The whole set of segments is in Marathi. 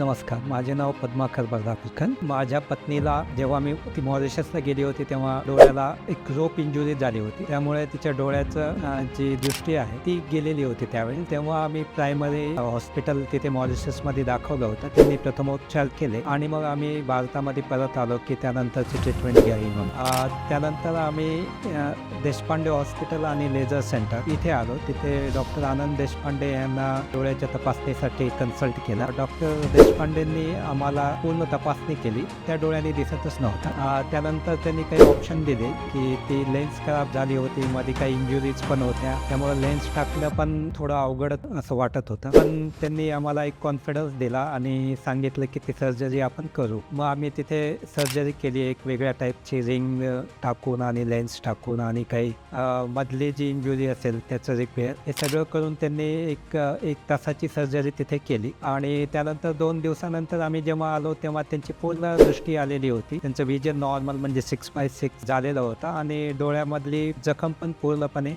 नमस्कार, माझे नाव पद्माकर बर्दापूरकर. माझ्या पत्नीला जेव्हा मी ती मॉरिशसला गेली होती तेव्हा डोळ्याला एक रोप इंजुरी झाली होती. त्यामुळे तिच्या डोळ्याचं जी दृष्टी आहे ती गेलेली होती त्यावेळी. तेव्हा आम्ही प्रायमरी हॉस्पिटल तिथे मॉरिशसमध्ये दाखवलं होतं. त्यांनी प्रथमोपचार केले आणि मग आम्ही भारतामध्ये परत आलो की त्यानंतरची ट्रीटमेंट घ्यावी म्हणून. त्यानंतर आम्ही देशपांडे हॉस्पिटल आणि लेझर सेंटर इथे आलो. तिथे डॉक्टर आनंद देशपांडे यांना डोळ्याच्या तपासणीसाठी कन्सल्ट केला. डॉक्टर देशपांडेंनी आम्हाला पूर्ण तपासणी केली. त्या डोळ्याने दिसतच नव्हता. त्यानंतर त्यांनी काही ऑप्शन दिले की ती लेन्स खराब झाली होती, मध्ये काही इंजुरीज पण होत्या, त्यामुळे लेन्स टाकणं पण थोडं अवघड असं वाटत होतं. पण त्यांनी आम्हाला एक कॉन्फिडन्स दिला आणि सांगितलं की ती सर्जरी आपण करू. मग आम्ही तिथे सर्जरी केली. एक वेगळ्या टाईपची रिंग टाकून आणि लेन्स टाकून आणि काही मधली जी इंजुरी असेल त्याचं रिपेअर हे सगळं करून त्यांनी एक तासाची सर्जरी तिथे केली. आणि त्यानंतर 2 दिवसानंतर आम्ही जेव्हा आलो तेव्हा त्यांची पूर्ण दृष्टी आलेली होती. त्यांचं विजन नॉर्मल म्हणजे 6/6 झालेलं होतं आणि डोळ्यामधली जखम पण पूर्णपणे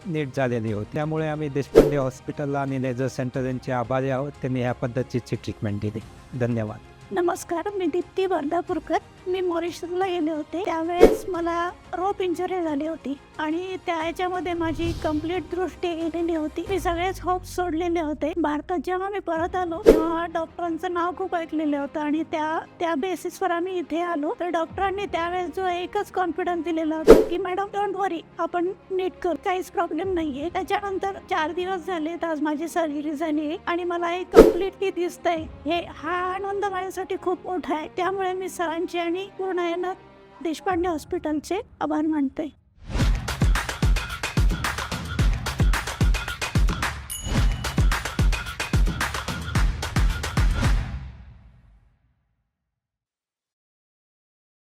नीट झालेली होती. त्यामुळे आम्ही देशपांडे हॉस्पिटल आणि लेझर सेंटर यांचे आभारी आहोत. त्यांनी ह्या पद्धतीची ट्रीटमेंट दिली. धन्यवाद. नमस्कार, मी दीप्ती बर्दापूरकर. मी मॉरिशसला गेले होते. त्यावेळेस मला रोप इंजुरी झाली होती आणि त्याच्यामध्ये माझी कंप्लीट दृष्टी गेलेली होती. मी सगळेच होप सोडलेले होते. भारतात जेव्हा मी परत आलो तेव्हा डॉक्टरांचं नाव खूप ऐकलेलं होतं आणि त्या बेसिसवर आम्ही इथे आलो. तर डॉक्टरांनी त्यावेळेस जो एकच कॉन्फिडन्स दिलेला होता की मॅडम डोंट वरी, आपण नीट कर, काहीच प्रॉब्लेम नाहीये. त्याच्यानंतर 4 दिवस झाले, आज माझी सर्जरी झाली आणि मला हे कम्प्लिटली दिसतंय. हा आनंद माझ्यासाठी खूप मोठा आहे. त्यामुळे मी सरांची आणि पूर्ण देशपांडे हॉस्पिटलचे आभार मानते.